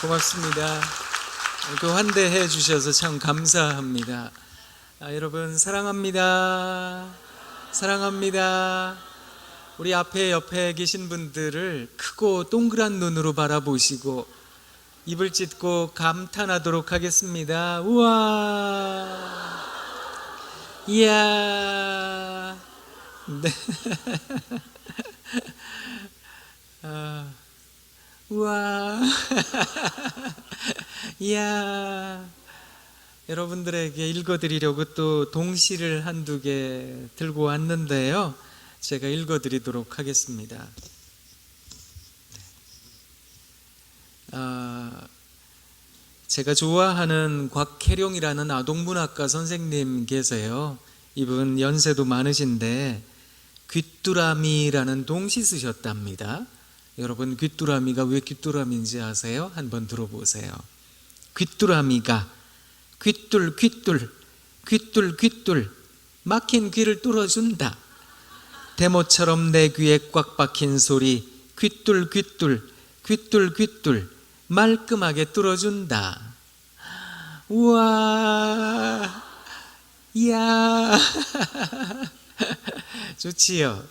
고맙습니다. 환대해 주셔서 참 감사합니다. 여러분 사랑합니다. 사랑합니다. 우리 앞에 옆에 계신 분들을 크고 동그란 눈으로 바라보시고 입을 찢고 감탄하도록 하겠습니다. 우와, 이야, 네. 우와, 이야. 여러분들에게 읽어드리려고 또 동시를 한두 개 들고 왔는데요. 제가 읽어드리도록 하겠습니다. 제가 좋아하는 곽혜룡이라는 아동문학가 선생님 계세요. 이분 연세도 많으신데 귀뚜라미라는 동시 쓰셨답니다. 여러분 귀뚜라미가 왜 귀뚜라미인지 아세요? 한번 들어보세요. 귀뚜라미가 귀뚤 막힌 귀를 뚫어준다. 대모처럼 내 귀에 꽉 박힌 소리 귀뚤 말끔하게 뚫어준다. 우와, 이야. 좋지요?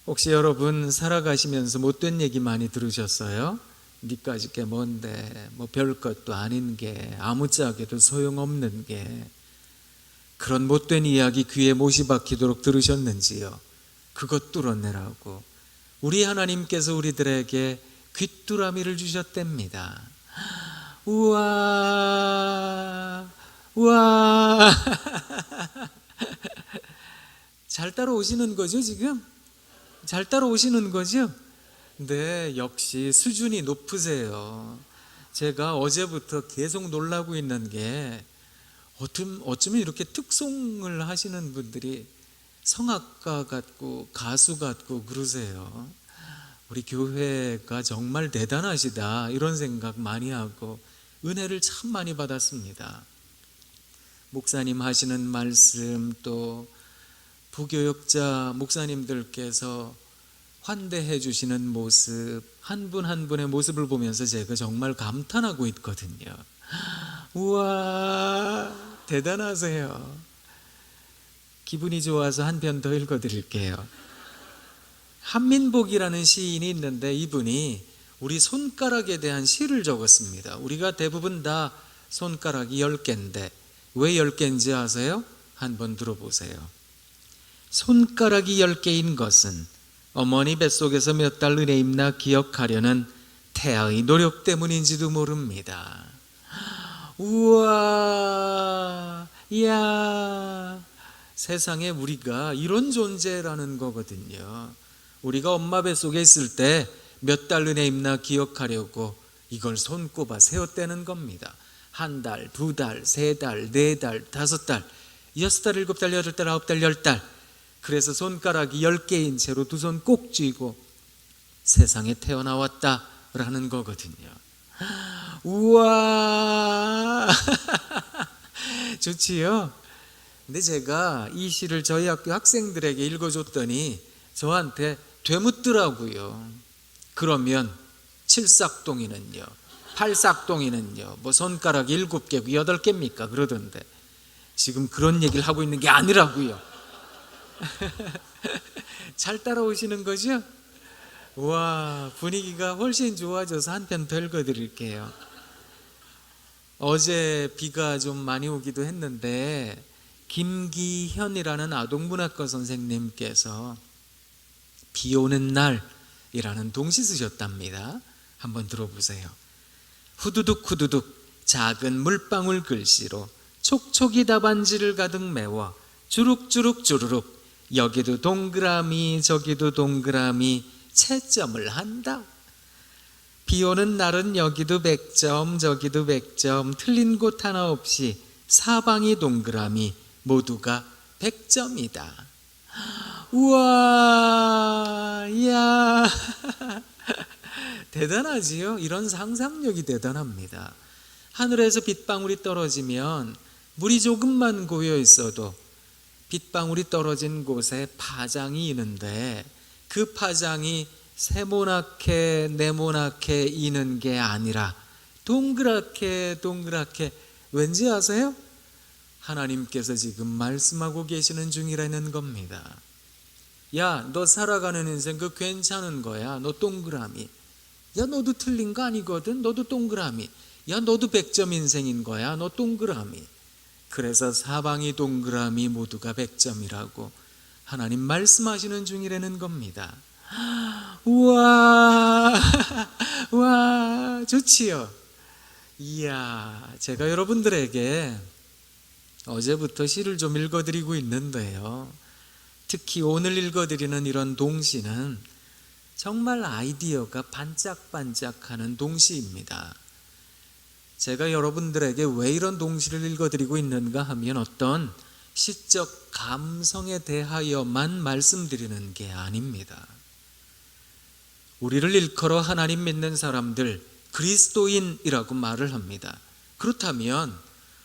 혹시 여러분 살아가시면서 못된 얘기 많이 들으셨어요? 니까짓 게 뭔데, 뭐 별것도 아닌 게, 아무짝에도 소용없는 게, 그런 못된 이야기 귀에 못이 박히도록 들으셨는지요? 그것 뚫어내라고 우리 하나님께서 우리들에게 귀뚜라미를 주셨답니다. 우와, 우와. 잘 따라오시는 거죠, 지금? 잘 따라오시는 거죠? 네, 역시 수준이 높으세요. 제가 어제부터 계속 놀라고 있는 게 어쩌면 이렇게 특송을 하시는 분들이 성악가 같고 가수 같고 그러세요. 우리 교회가 정말 대단하시다 이런 생각 많이 하고 은혜를 참 많이 받았습니다. 목사님 하시는 말씀 또 부교역자 목사님들께서 환대해 주시는 모습 한 분 한 분의 모습을 보면서 제가 정말 감탄하고 있거든요. 우와, 대단하세요. 기분이 좋아서 한 편 더 읽어드릴게요. 한민복이라는 시인이 있는데 이분이 우리 손가락에 대한 시를 적었습니다. 우리가 대부분 다 손가락이 10개인데 왜 10개인지 아세요? 한번 들어보세요. 손가락이 10개인 것은 어머니 뱃속에서 몇 달 은혜 입나 기억하려는 태아의 노력 때문인지도 모릅니다. 우와, 이야. 세상에 우리가 이런 존재라는 거거든요. 우리가 엄마 뱃속에 있을 때 몇 달 은혜 입나 기억하려고 이걸 손꼽아 세웠다는 겁니다. 한 달, 두 달, 세 달, 네 달, 다섯 달, 6달, 7달, 8달, 9달, 10달. 그래서 손가락이 10개인 채로 두 손 꼭 쥐고 세상에 태어나왔다라는 거거든요. 우와. 좋지요? 근데 제가 이 시를 저희 학교 학생들에게 읽어줬더니 저한테 되묻더라고요. 그러면 7싹동이는요, 8싹동이는요, 뭐 손가락 7개고 8개입니까? 그러던데 지금 그런 얘기를 하고 있는 게 아니라고요. 잘 따라오시는 거죠? 와, 분위기가 훨씬 좋아져서 한 편 더 읽어드릴게요. 어제 비가 좀 많이 오기도 했는데 김기현이라는 아동문학과 선생님께서 비 오는 날이라는 동시 쓰셨답니다. 한번 들어보세요. 후두둑 작은 물방울 글씨로 촉촉이 답안지를 가득 메워 주룩 여기도 동그라미 저기도 동그라미 채점을 한다. 비 오는 날은 여기도 100점 저기도 100점 틀린 곳 하나 없이 사방이 동그라미 모두가 100점이다. 우와, 이야. 대단하지요? 이런 상상력이 대단합니다. 하늘에서 빗방울이 떨어지면 물이 조금만 고여 있어도 빗방울이 떨어진 곳에 파장이 있는데 그 파장이 세모나게 네모나게 이는 게 아니라 동그랗게 동그랗게. 왠지 아세요? 하나님께서 지금 말씀하고 계시는 중이라는 겁니다. 야, 너 살아가는 인생 그 괜찮은 거야. 너 동그라미. 야, 너도 틀린 거 아니거든. 너도 동그라미. 야, 너도 100점 인생인 거야. 너 동그라미. 그래서 사방이 동그라미 모두가 100점이라고 하나님 말씀하시는 중이라는 겁니다. 우와, 와, 좋지요. 이야, 제가 여러분들에게 어제부터 시를 좀 읽어드리고 있는데요, 특히 오늘 읽어드리는 이런 동시는 정말 아이디어가 반짝반짝하는 동시입니다. 제가 여러분들에게 왜 이런 동시를 읽어드리고 있는가 하면 어떤 시적 감성에 대하여만 말씀드리는 게 아닙니다. 우리를 일컬어 하나님 믿는 사람들, 그리스도인이라고 말을 합니다. 그렇다면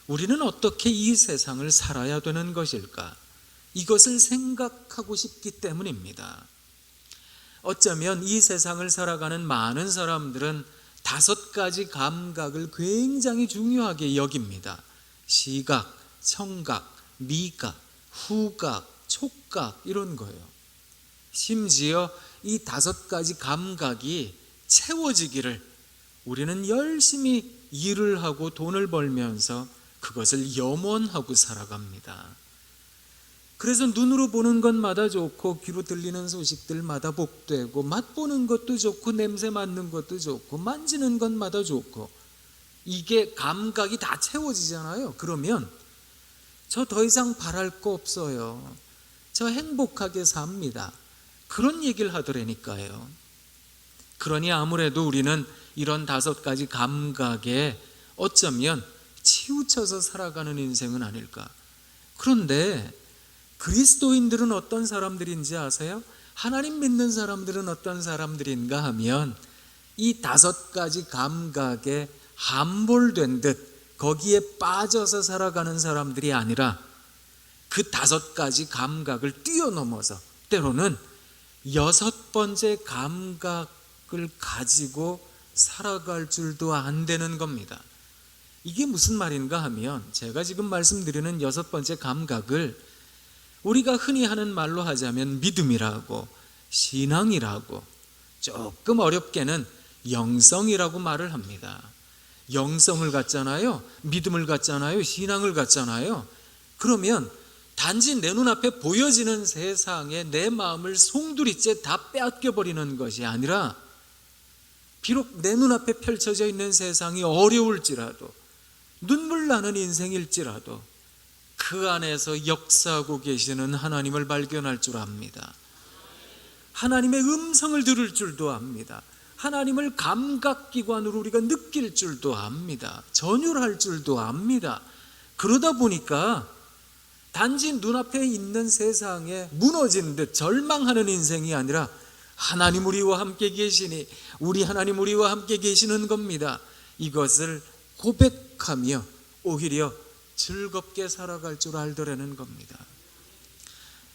우리는 어떻게 이 세상을 살아야 되는 것일까? 이것을 생각하고 싶기 때문입니다. 어쩌면 이 세상을 살아가는 많은 사람들은 5가지 감각을 굉장히 중요하게 여깁니다. 시각, 청각, 미각, 후각, 촉각, 이런 거예요. 심지어 이 5가지 감각이 채워지기를 우리는 열심히 일을 하고 돈을 벌면서 그것을 염원하고 살아갑니다. 그래서 눈으로 보는 것마다 좋고 귀로 들리는 소식들마다 복되고 맛보는 것도 좋고 냄새 맡는 것도 좋고 만지는 것마다 좋고 이게 감각이 다 채워지잖아요. 그러면 저 더 이상 바랄 거 없어요. 저 행복하게 삽니다. 그런 얘기를 하더라니까요. 그러니 아무래도 우리는 이런 5가지 감각에 어쩌면 치우쳐서 살아가는 인생은 아닐까. 그런데 그리스도인들은 어떤 사람들인지 아세요? 하나님 믿는 사람들은 어떤 사람들인가 하면 이 5가지 감각에 함몰된 듯 거기에 빠져서 살아가는 사람들이 아니라 그 5가지 감각을 뛰어넘어서 때로는 6번째 감각을 가지고 살아갈 줄도 안 되는 겁니다. 이게 무슨 말인가 하면 제가 지금 말씀드리는 6번째 감각을 우리가 흔히 하는 말로 하자면 믿음이라고, 신앙이라고, 조금 어렵게는 영성이라고 말을 합니다. 영성을 갖잖아요, 믿음을 갖잖아요, 신앙을 갖잖아요. 그러면 단지 내 눈앞에 보여지는 세상에 내 마음을 송두리째 다 빼앗겨버리는 것이 아니라 비록 내 눈앞에 펼쳐져 있는 세상이 어려울지라도 눈물 나는 인생일지라도 그 안에서 역사하고 계시는 하나님을 발견할 줄 압니다. 하나님의 음성을 들을 줄도 압니다. 하나님을 감각기관으로 우리가 느낄 줄도 압니다. 전율할 줄도 압니다. 그러다 보니까 단지 눈앞에 있는 세상에 무너진 듯 절망하는 인생이 아니라 하나님 우리와 함께 계시니 우리 하나님 우리와 함께 계시는 겁니다. 이것을 고백하며 오히려 즐겁게 살아갈 줄 알더라는 겁니다.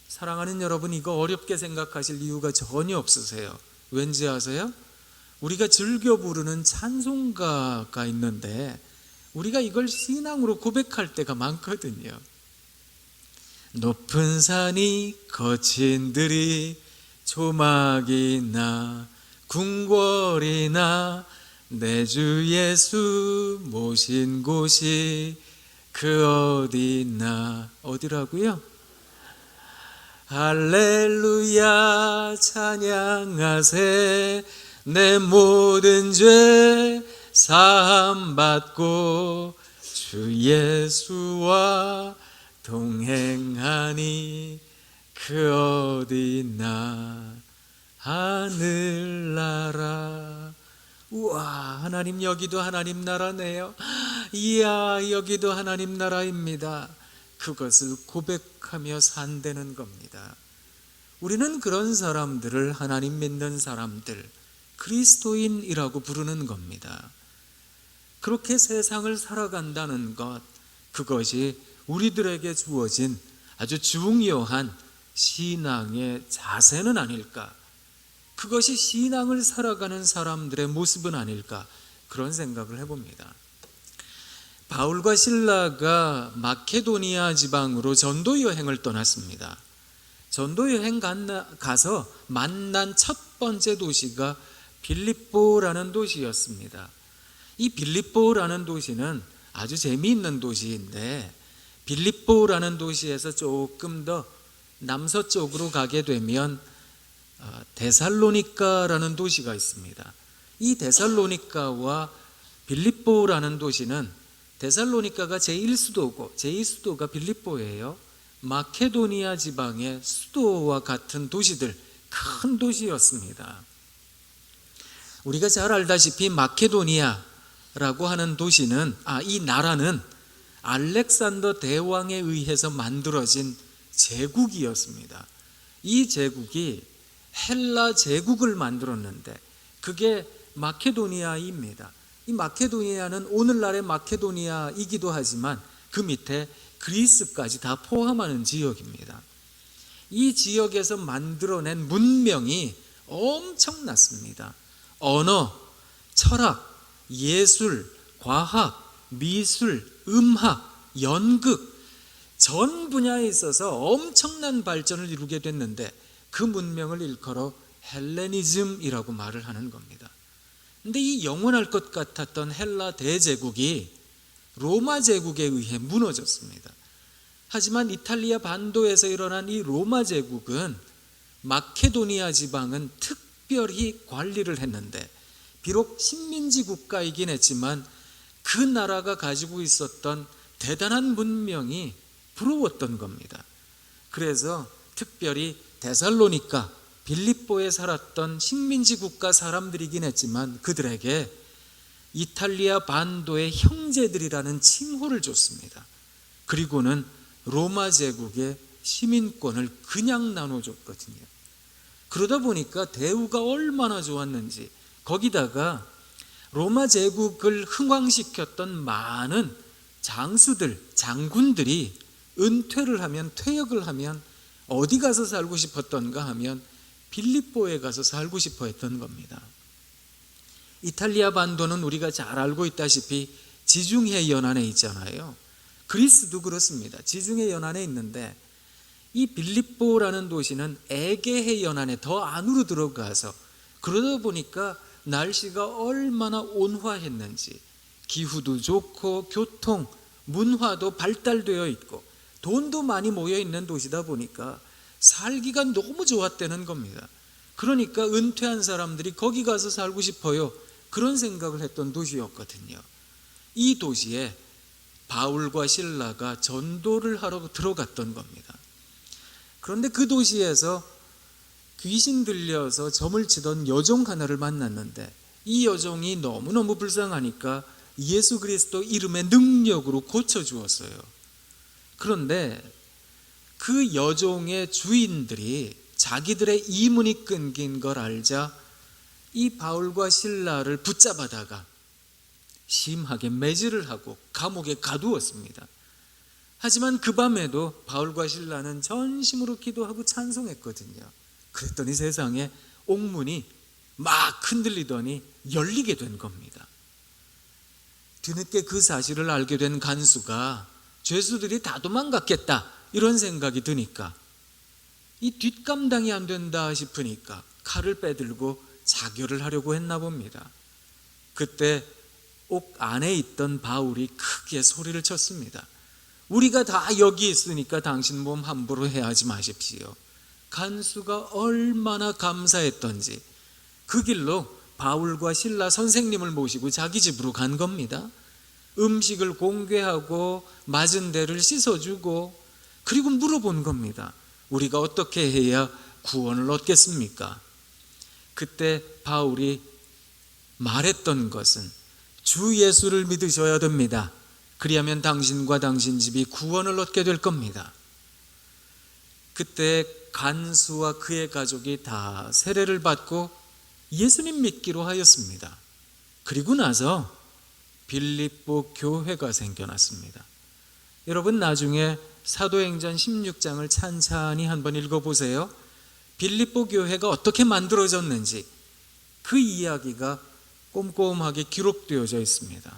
사랑하는 여러분, 이거 어렵게 생각하실 이유가 전혀 없으세요. 왠지 아세요? 우리가 즐겨 부르는 찬송가가 있는데 우리가 이걸 신앙으로 고백할 때가 많거든요. 높은 산이 거친 들이 조막이나 궁궐이나 내 주 예수 모신 곳이 그 어디나. 어디라고요? 할렐루야 찬양하세. 내 모든 죄 사함받고 주 예수와 동행하니 그 어디나. 하늘나라. 우와, 하나님 여기도 하나님 나라네요. 이야, 여기도 하나님 나라입니다. 그것을 고백하며 산다는 겁니다. 우리는 그런 사람들을 하나님 믿는 사람들, 그리스도인이라고 부르는 겁니다. 그렇게 세상을 살아간다는 것, 그것이 우리들에게 주어진 아주 중요한 신앙의 자세는 아닐까? 그것이 신앙을 살아가는 사람들의 모습은 아닐까? 그런 생각을 해봅니다. 바울과 실라가 마케도니아 지방으로 전도 여행을 떠났습니다. 전도 여행 가서 만난 첫 번째 도시가 빌립보라는 도시였습니다. 이 빌립보라는 도시는 아주 재미있는 도시인데, 빌립보라는 도시에서 조금 더 남서쪽으로 가게 되면 데살로니가라는 도시가 있습니다. 이 데살로니가와 빌립보라는 도시는, 데살로니가가 제1수도고 제2수도가 빌립보예요. 마케도니아 지방의 수도와 같은 도시들, 큰 도시였습니다. 우리가 잘 알다시피 마케도니아라고 하는 도시는, 이 나라는 알렉산더 대왕에 의해서 만들어진 제국이었습니다. 이 제국이 헬라 제국을 만들었는데 그게 마케도니아입니다. 이 마케도니아는 오늘날의 마케도니아이기도 하지만 그 밑에 그리스까지 다 포함하는 지역입니다. 이 지역에서 만들어낸 문명이 엄청났습니다. 언어, 철학, 예술, 과학, 미술, 음악, 연극, 전 분야에 있어서 엄청난 발전을 이루게 됐는데 그 문명을 일컬어 헬레니즘이라고 말을 하는 겁니다. 근데 이 영원할 것 같았던 헬라 대제국이 로마 제국에 의해 무너졌습니다. 하지만 이탈리아 반도에서 일어난 이 로마 제국은 마케도니아 지방은 특별히 관리를 했는데, 비록 식민지 국가이긴 했지만 그 나라가 가지고 있었던 대단한 문명이 부러웠던 겁니다. 그래서 특별히 데살로니가, 빌립보에 살았던 식민지 국가 사람들이긴 했지만 그들에게 이탈리아 반도의 형제들이라는 칭호를 줬습니다. 그리고는 로마 제국의 시민권을 그냥 나눠줬거든요. 그러다 보니까 대우가 얼마나 좋았는지, 거기다가 로마 제국을 흥왕시켰던 많은 장수들, 장군들이 은퇴를 하면, 퇴역을 하면 어디 가서 살고 싶었던가 하면 빌립보에 가서 살고 싶어 했던 겁니다. 이탈리아 반도는 우리가 잘 알고 있다시피 지중해 연안에 있잖아요. 그리스도 그렇습니다. 지중해 연안에 있는데 이 빌립보라는 도시는 에게해 연안에 더 안으로 들어가서, 그러다 보니까 날씨가 얼마나 온화했는지, 기후도 좋고 교통, 문화도 발달되어 있고 돈도 많이 모여 있는 도시다 보니까 살기가 너무 좋았다는 겁니다. 그러니까 은퇴한 사람들이 거기 가서 살고 싶어요, 그런 생각을 했던 도시였거든요. 이 도시에 바울과 실라가 전도를 하러 들어갔던 겁니다. 그런데 그 도시에서 귀신 들려서 점을 치던 여종 하나를 만났는데, 이 여종이 너무너무 불쌍하니까 예수 그리스도 이름의 능력으로 고쳐주었어요. 그런데 그 여종의 주인들이 자기들의 이문이 끊긴 걸 알자 이 바울과 실라를 붙잡아다가 심하게 매질을 하고 감옥에 가두었습니다. 하지만 그 밤에도 바울과 실라는 전심으로 기도하고 찬송했거든요. 그랬더니 세상에 옥문이 막 흔들리더니 열리게 된 겁니다. 뒤늦게 그 사실을 알게 된 간수가 죄수들이 다 도망갔겠다 이런 생각이 드니까, 이 뒷감당이 안 된다 싶으니까 칼을 빼들고 자결을 하려고 했나 봅니다. 그때 옥 안에 있던 바울이 크게 소리를 쳤습니다. 우리가 다 여기 있으니까 당신 몸 함부로 해하지 마십시오. 간수가 얼마나 감사했던지 그 길로 바울과 실라 선생님을 모시고 자기 집으로 간 겁니다. 음식을 공개하고 맞은 데를 씻어주고, 그리고 물어본 겁니다. 우리가 어떻게 해야 구원을 얻겠습니까? 그때 바울이 말했던 것은 주 예수를 믿으셔야 됩니다. 그리하면 당신과 당신 집이 구원을 얻게 될 겁니다. 그때 간수와 그의 가족이 다 세례를 받고 예수님 믿기로 하였습니다. 그리고 나서 빌립보 교회가 생겨났습니다. 여러분 나중에 사도행전 16장을 찬찬히 한번 읽어보세요. 빌립보 교회가 어떻게 만들어졌는지 그 이야기가 꼼꼼하게 기록되어져 있습니다.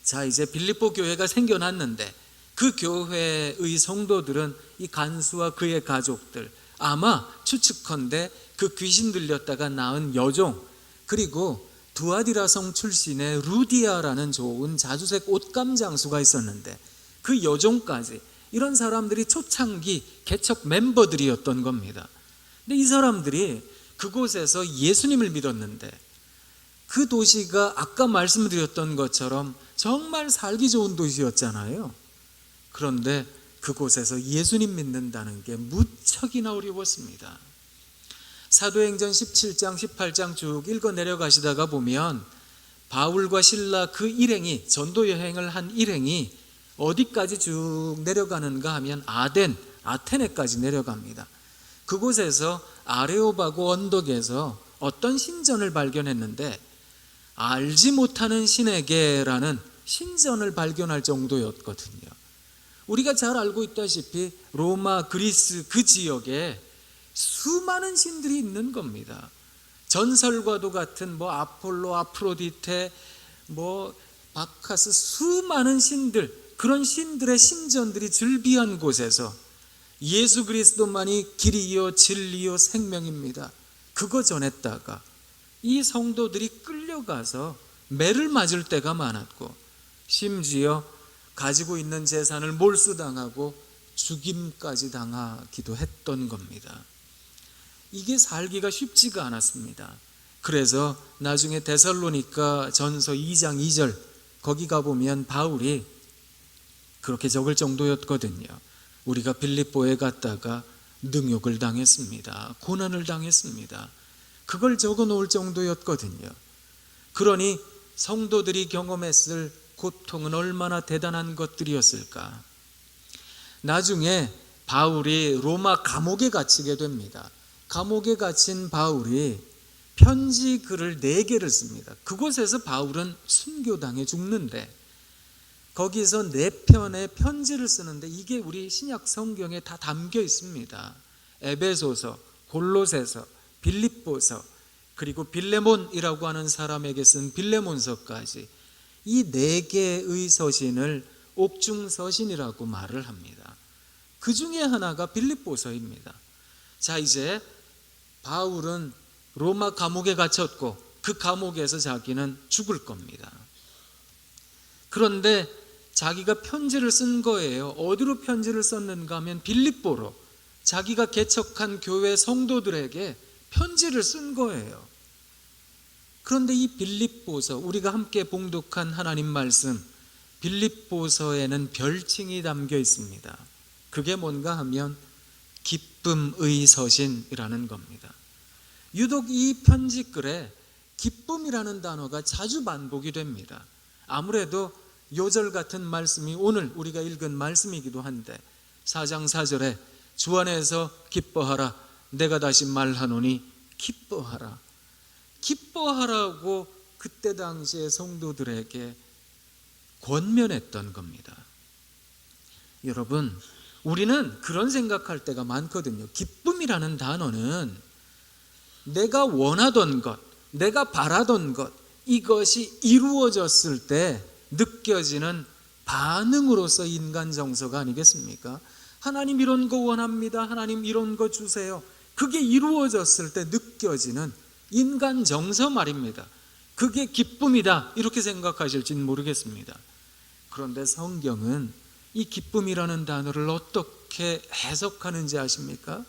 자, 이제 빌립보 교회가 생겨났는데 그 교회의 성도들은 이 간수와 그의 가족들, 아마 추측컨대 그 귀신 들렸다가 낳은 여종, 그리고 두아디라 성 출신의 루디아라는 좋은 자주색 옷감 장수가 있었는데 그 여종까지, 이런 사람들이 초창기 개척 멤버들이었던 겁니다. 근데 이 사람들이 그곳에서 예수님을 믿었는데 그 도시가 아까 말씀드렸던 것처럼 정말 살기 좋은 도시였잖아요. 그런데 그곳에서 예수님 믿는다는 게 무척이나 어려웠습니다. 사도행전 17장 18장 쭉 읽어 내려가시다가 보면 바울과 실라 그 일행이, 전도 여행을 한 일행이 어디까지 쭉 내려가는가 하면 아테네까지 내려갑니다. 그곳에서 아레오바고 언덕에서 어떤 신전을 발견했는데 알지 못하는 신에게라는 신전을 발견할 정도였거든요. 우리가 잘 알고 있다시피 로마, 그리스 그 지역에 수많은 신들이 있는 겁니다. 전설과도 같은 아폴로, 아프로디테, 바카스, 수많은 신들, 그런 신들의 신전들이 즐비한 곳에서 예수 그리스도만이 길이요 진리요 생명입니다. 그거 전했다가 이 성도들이 끌려가서 매를 맞을 때가 많았고, 심지어 가지고 있는 재산을 몰수당하고 죽임까지 당하기도 했던 겁니다. 이게 살기가 쉽지가 않았습니다. 그래서 나중에 데살로니가 전서 2장 2절 거기 가보면 바울이 그렇게 적을 정도였거든요. 우리가 빌립보에 갔다가 능욕을 당했습니다. 고난을 당했습니다. 그걸 적어 놓을 정도였거든요. 그러니 성도들이 경험했을 고통은 얼마나 대단한 것들이었을까. 나중에 바울이 로마 감옥에 갇히게 됩니다. 감옥에 갇힌 바울이 편지 글을 4개를 씁니다. 그곳에서 바울은 순교당해 죽는데 거기서 4편의 편지를 쓰는데 이게 우리 신약 성경에 다 담겨 있습니다. 에베소서, 골로새서, 빌립보서, 그리고 빌레몬이라고 하는 사람에게 쓴 빌레몬서까지 이 4개의 서신을 옥중서신이라고 말을 합니다. 그 중에 하나가 빌립보서입니다. 자, 이제 바울은 로마 감옥에 갇혔고 그 감옥에서 자기는 죽을 겁니다. 그런데 자기가 편지를 쓴 거예요. 어디로 편지를 썼는가 하면 빌립보로, 자기가 개척한 교회 성도들에게 편지를 쓴 거예요. 그런데 이 빌립보서, 우리가 함께 봉독한 하나님 말씀, 빌립보서에는 별칭이 담겨 있습니다. 그게 뭔가 하면 기쁨의 서신이라는 겁니다. 유독 이 편지글에 기쁨이라는 단어가 자주 반복이 됩니다. 아무래도 요절 같은 말씀이 오늘 우리가 읽은 말씀이기도 한데 4장 4절에 주 안에서 기뻐하라, 내가 다시 말하노니 기뻐하라. 기뻐하라고 그때 당시에 성도들에게 권면했던 겁니다. 여러분, 우리는 그런 생각할 때가 많거든요. 기쁨이라는 단어는 내가 원하던 것, 내가 바라던 것, 이것이 이루어졌을 때 느껴지는 반응으로서 인간 정서가 아니겠습니까? 하나님 이런 거 원합니다. 하나님 이런 거 주세요. 그게 이루어졌을 때 느껴지는 인간 정서 말입니다. 그게 기쁨이다 이렇게 생각하실지는 모르겠습니다. 그런데 성경은 이 기쁨이라는 단어를 어떻게 해석하는지 아십니까?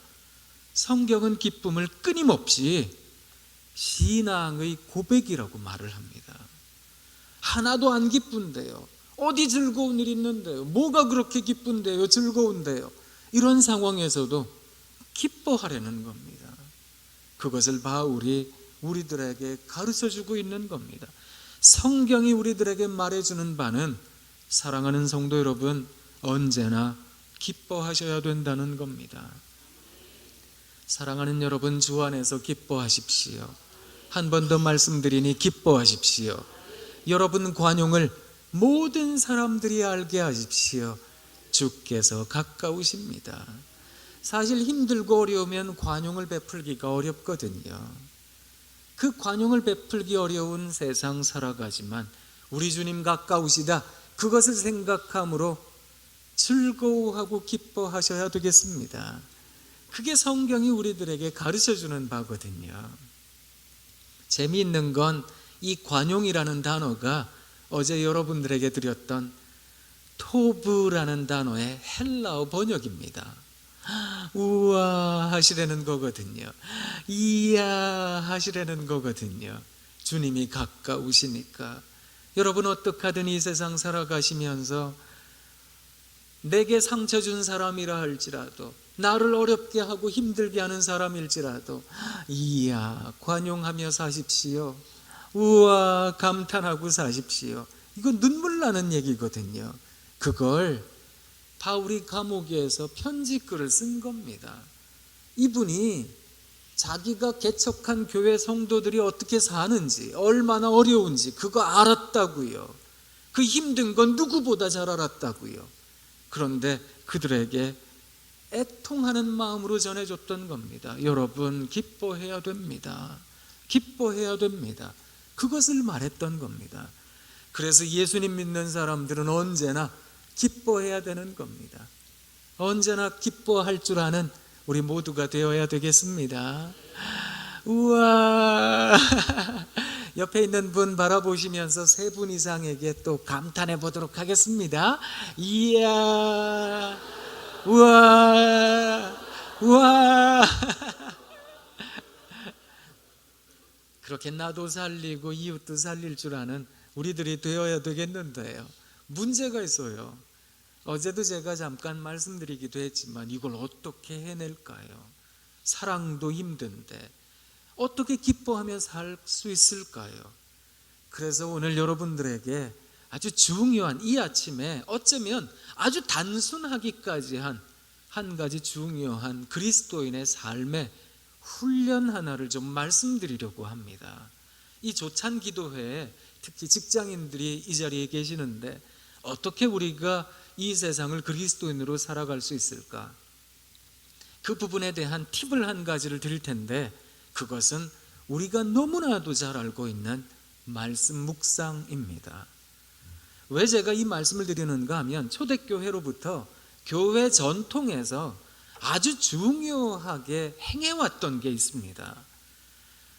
성경은 기쁨을 끊임없이 신앙의 고백이라고 말을 합니다. 하나도 안 기쁜데요. 어디 즐거운 일 있는데요. 뭐가 그렇게 기쁜데요, 즐거운데요. 이런 상황에서도 기뻐하려는 겁니다. 그것을 바울이 우리들에게 가르쳐주고 있는 겁니다. 성경이 우리들에게 말해주는 바는 사랑하는 성도 여러분, 언제나 기뻐하셔야 된다는 겁니다. 사랑하는 여러분, 주 안에서 기뻐하십시오. 한 번 더 말씀드리니 기뻐하십시오. 여러분 관용을 모든 사람들이 알게 하십시오. 주께서 가까우십니다. 사실 힘들고 어려우면 관용을 베풀기가 어렵거든요. 그 관용을 베풀기 어려운 세상 살아가지만 우리 주님 가까우시다, 그것을 생각함으로 즐거워하고 기뻐하셔야 되겠습니다. 그게 성경이 우리들에게 가르쳐주는 바거든요. 재미있는 건 이 관용이라는 단어가 어제 여러분들에게 드렸던 토브라는 단어의 헬라어 번역입니다. 우와 하시라는 거거든요. 이야 하시라는 거거든요. 주님이 가까우시니까. 여러분 어떡하든 이 세상 살아가시면서 내게 상처 준 사람이라 할지라도, 나를 어렵게 하고 힘들게 하는 사람일지라도 이야 관용하며 사십시오. 우와 감탄하고 사십시오. 이거 눈물 나는 얘기거든요. 그걸 바울이 감옥에서 편지글을 쓴 겁니다. 이분이 자기가 개척한 교회 성도들이 어떻게 사는지, 얼마나 어려운지 그거 알았다고요. 그 힘든 건 누구보다 잘 알았다고요. 그런데 그들에게 애통하는 마음으로 전해줬던 겁니다. 여러분 기뻐해야 됩니다. 기뻐해야 됩니다. 그것을 말했던 겁니다. 그래서 예수님 믿는 사람들은 언제나 기뻐해야 되는 겁니다. 언제나 기뻐할 줄 아는 우리 모두가 되어야 되겠습니다. 우와 옆에 있는 분 바라보시면서 세 분 이상에게 또 감탄해 보도록 하겠습니다. 이야 우와 우와 그렇게 나도 살리고 이웃도 살릴 줄 아는 우리들이 되어야 되겠는데요. 문제가 있어요. 어제도 제가 잠깐 말씀드리기도 했지만 이걸 어떻게 해낼까요? 사랑도 힘든데 어떻게 기뻐하며 살 수 있을까요? 그래서 오늘 여러분들에게 아주 중요한, 이 아침에 어쩌면 아주 단순하기까지 한 가지 중요한 그리스도인의 삶의 훈련 하나를 좀 말씀드리려고 합니다. 이 조찬 기도회에 특히 직장인들이 이 자리에 계시는데 어떻게 우리가 이 세상을 그리스도인으로 살아갈 수 있을까? 그 부분에 대한 팁을 한 가지를 드릴 텐데, 그것은 우리가 너무나도 잘 알고 있는 말씀 묵상입니다. 왜 제가 이 말씀을 드리는가 하면 초대교회로부터 교회 전통에서 아주 중요하게 행해왔던 게 있습니다.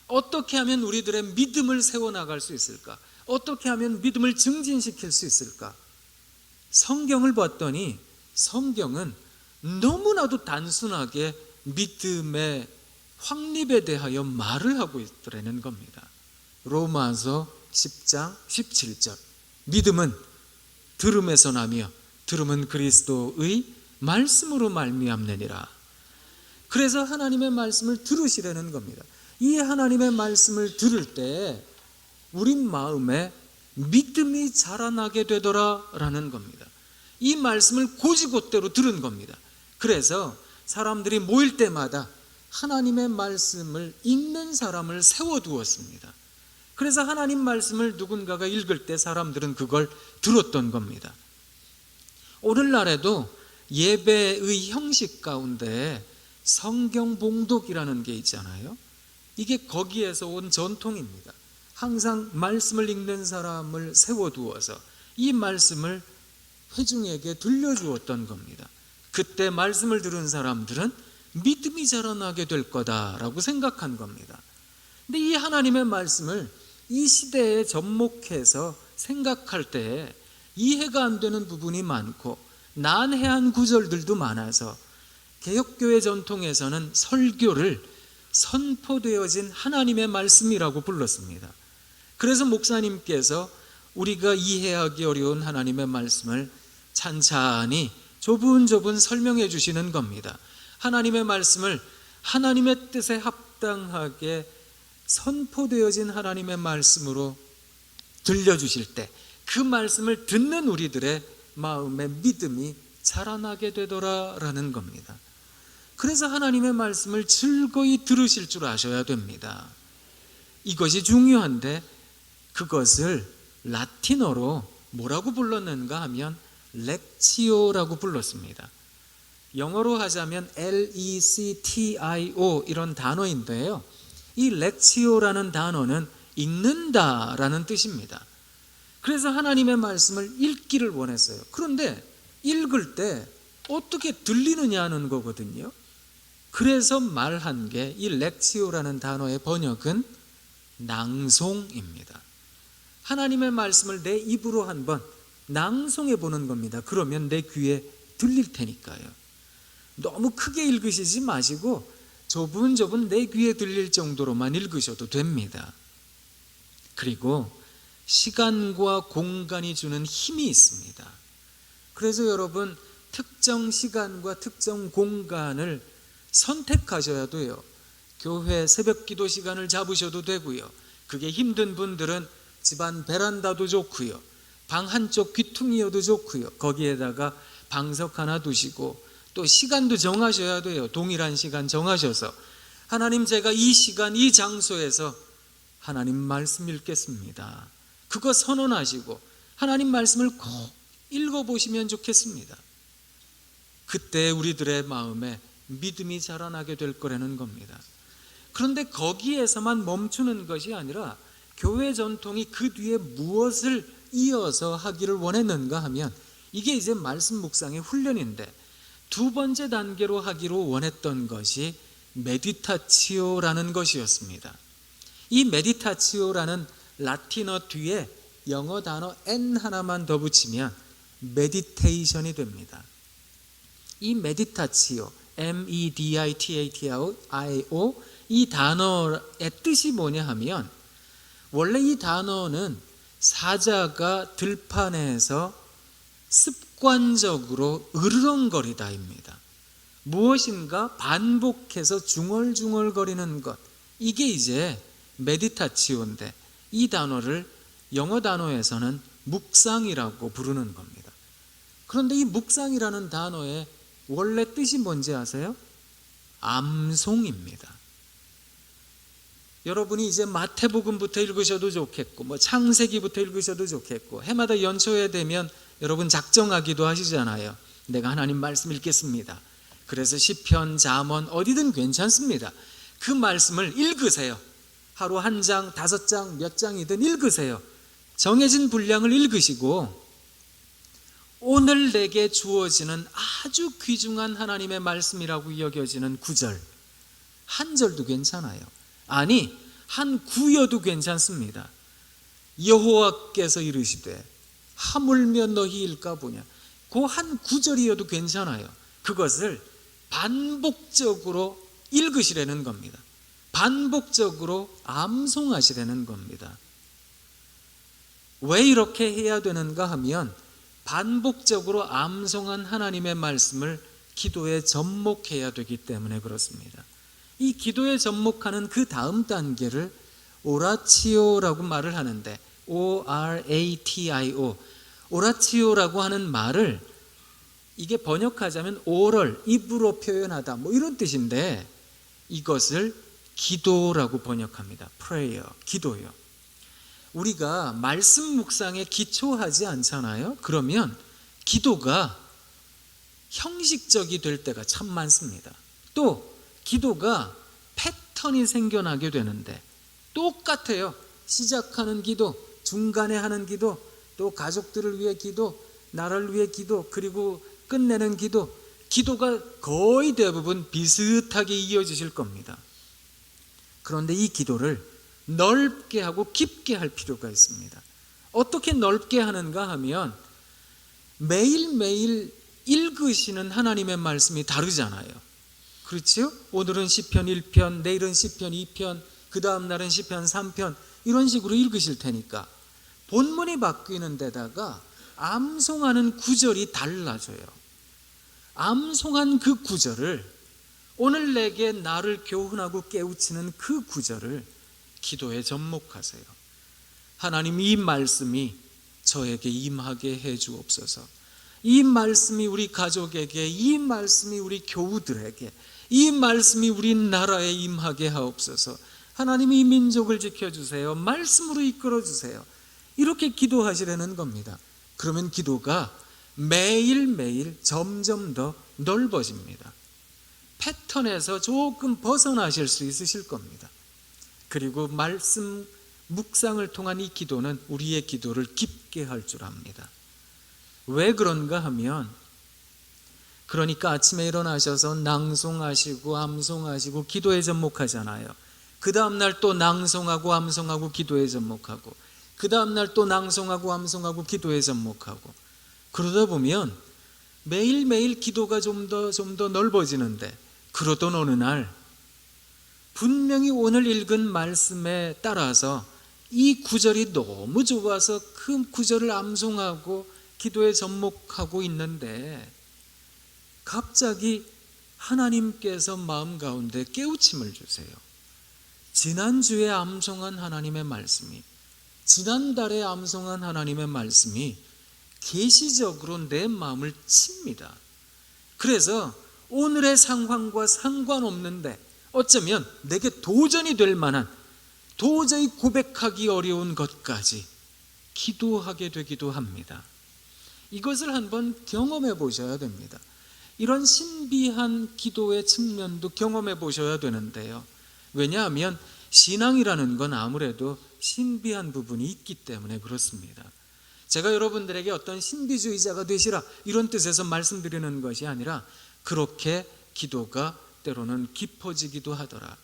어떻게 하면 우리들의 믿음을 세워나갈 수 있을까? 어떻게 하면 믿음을 증진시킬 수 있을까? 성경을 봤더니 성경은 너무나도 단순하게 믿음의 확립에 대하여 말을 하고 있더라는 겁니다. 로마서 10장 17절 믿음은 들음에서 나며 들음은 그리스도의 말씀으로 말미암느니라. 그래서 하나님의 말씀을 들으시라는 겁니다. 이 하나님의 말씀을 들을 때 우리 마음에 믿음이 자라나게 되더라라는 겁니다. 이 말씀을 곧이곧대로 들은 겁니다. 그래서 사람들이 모일 때마다 하나님의 말씀을 읽는 사람을 세워두었습니다. 그래서 하나님 말씀을 누군가가 읽을 때 사람들은 그걸 들었던 겁니다. 오늘날에도 예배의 형식 가운데 성경 봉독이라는 게 있잖아요. 이게 거기에서 온 전통입니다. 항상 말씀을 읽는 사람을 세워두어서 이 말씀을 회중에게 들려주었던 겁니다. 그때 말씀을 들은 사람들은 믿음이 자라나게 될 거다라고 생각한 겁니다. 근데 이 하나님의 말씀을 이 시대에 접목해서 생각할 때 이해가 안 되는 부분이 많고 난해한 구절들도 많아서 개혁교회 전통에서는 설교를 선포되어진 하나님의 말씀이라고 불렀습니다. 그래서 목사님께서 우리가 이해하기 어려운 하나님의 말씀을 찬찬히 조분조분 설명해 주시는 겁니다. 하나님의 말씀을 하나님의 뜻에 합당하게 선포되어진 하나님의 말씀으로 들려주실 때 그 말씀을 듣는 우리들의 마음의 믿음이 자라나게 되더라라는 겁니다. 그래서 하나님의 말씀을 즐거이 들으실 줄 아셔야 됩니다. 이것이 중요한데 그것을 라틴어로 뭐라고 불렀는가 하면 렉치오라고 불렀습니다. 영어로 하자면 Lectio 이런 단어인데요. 이 렉시오라는 단어는 읽는다라는 뜻입니다. 그래서 하나님의 말씀을 읽기를 원했어요. 그런데 읽을 때 어떻게 들리느냐는 거거든요. 그래서 말한 게 이 렉시오라는 단어의 번역은 낭송입니다. 하나님의 말씀을 내 입으로 한번 낭송해 보는 겁니다. 그러면 내 귀에 들릴 테니까요. 너무 크게 읽으시지 마시고 조분조분 내 귀에 들릴 정도로만 읽으셔도 됩니다. 그리고 시간과 공간이 주는 힘이 있습니다. 그래서 여러분, 특정 시간과 특정 공간을 선택하셔야 돼요. 교회 새벽 기도 시간을 잡으셔도 되고요. 그게 힘든 분들은 집안 베란다도 좋고요. 방 한쪽 귀퉁이여도 좋고요. 거기에다가 방석 하나 두시고 또 시간도 정하셔야 돼요. 동일한 시간 정하셔서 하나님, 제가 이 시간 이 장소에서 하나님 말씀 읽겠습니다. 그거 선언하시고 하나님 말씀을 꼭 읽어보시면 좋겠습니다. 그때 우리들의 마음에 믿음이 자라나게 될 거라는 겁니다. 그런데 거기에서만 멈추는 것이 아니라 교회 전통이 그 뒤에 무엇을 이어서 하기를 원했는가 하면 이게 이제 말씀 묵상의 훈련인데, 두 번째 단계로 하기로 원했던 것이 메디타치오라는 것이었습니다. 이 메디타치오라는 라틴어 뒤에 영어 단어 N 하나만 더 붙이면 메디테이션이 됩니다. 이 메디타치오, MEDITATIO, 이 단어의 뜻이 뭐냐 하면, 원래 이 단어는 사자가 들판에서 습관적으로 으르렁거리다입니다. 무엇인가 반복해서 중얼중얼거리는 것, 이게 이제 메디타치오인데, 이 단어를 영어 단어에서는 묵상이라고 부르는 겁니다. 그런데 이 묵상이라는 단어의 원래 뜻이 뭔지 아세요? 암송입니다. 여러분이 이제 마태복음부터 읽으셔도 좋겠고 창세기부터 읽으셔도 좋겠고, 해마다 연초에 되면 여러분 작정하기도 하시잖아요. 내가 하나님 말씀 읽겠습니다. 그래서 시편, 잠언 어디든 괜찮습니다. 그 말씀을 읽으세요. 하루 한 장, 5장, 몇 장이든 읽으세요. 정해진 분량을 읽으시고 오늘 내게 주어지는 아주 귀중한 하나님의 말씀이라고 여겨지는 구절, 한 절도 괜찮아요. 아니, 한 구여도 괜찮습니다. 여호와께서 이르시되 하물며 너희 일까보냐, 그 한 구절이어도 괜찮아요. 그것을 반복적으로 읽으시라는 겁니다. 반복적으로 암송하시라는 겁니다. 왜 이렇게 해야 되는가 하면, 반복적으로 암송한 하나님의 말씀을 기도에 접목해야 되기 때문에 그렇습니다. 이 기도에 접목하는 그 다음 단계를 오라치오라고 말을 하는데, ORATIO, 오라치오라고 하는 말을 이게 번역하자면 오럴, 입으로 표현하다, 이런 뜻인데, 이것을 기도라고 번역합니다. prayer, 기도요. 우리가 말씀 묵상에 기초하지 않잖아요. 그러면 기도가 형식적이 될 때가 참 많습니다. 또 기도가 패턴이 생겨나게 되는데, 똑같아요. 시작하는 기도, 중간에 하는 기도, 또 가족들을 위해 기도, 나라를 위해 기도, 그리고 끝내는 기도, 기도가 거의 대부분 비슷하게 이어지실 겁니다. 그런데 이 기도를 넓게 하고 깊게 할 필요가 있습니다. 어떻게 넓게 하는가 하면, 매일매일 읽으시는 하나님의 말씀이 다르잖아요. 그렇죠? 오늘은 시편 1편, 내일은 시편 2편, 그 다음 날은 시편 3편, 이런 식으로 읽으실 테니까 본문이 바뀌는 데다가 암송하는 구절이 달라져요. 암송한 그 구절을, 오늘 내게 나를 교훈하고 깨우치는 그 구절을 기도에 접목하세요. 하나님, 이 말씀이 저에게 임하게 해 주옵소서. 이 말씀이 우리 가족에게, 이 말씀이 우리 교우들에게, 이 말씀이 우리나라에 임하게 하옵소서. 하나님, 이 민족을 지켜주세요. 말씀으로 이끌어주세요. 이렇게 기도하시라는 겁니다. 그러면 기도가 매일매일 점점 더 넓어집니다. 패턴에서 조금 벗어나실 수 있으실 겁니다. 그리고 말씀 묵상을 통한 이 기도는 우리의 기도를 깊게 할 줄 압니다. 왜 그런가 하면, 그러니까 아침에 일어나셔서 낭송하시고 암송하시고 기도에 접목하잖아요. 그 다음날 또 낭송하고 암송하고 기도에 접목하고, 그 다음날 또 낭송하고 암송하고 기도에 접목하고, 그러다 보면 매일매일 기도가 좀 더 넓어지는데, 그러던 어느 날 분명히 오늘 읽은 말씀에 따라서 이 구절이 너무 좋아서 그 구절을 암송하고 기도에 접목하고 있는데, 갑자기 하나님께서 마음 가운데 깨우침을 주세요. 지난주에 암송한 하나님의 말씀이, 지난달에 암송한 하나님의 말씀이 계시적으로 내 마음을 칩니다. 그래서 오늘의 상황과 상관없는데 어쩌면 내게 도전이 될 만한, 도저히 고백하기 어려운 것까지 기도하게 되기도 합니다. 이것을 한번 경험해 보셔야 됩니다. 이런 신비한 기도의 측면도 경험해 보셔야 되는데요. 왜냐하면 신앙이라는 건 아무래도 신비한 부분이 있기 때문에 그렇습니다. 제가 여러분들에게 어떤 신비주의자가 되시라 이런 뜻에서 말씀드리는 것이 아니라, 그렇게 기도가 때로는 깊어지기도 하더라,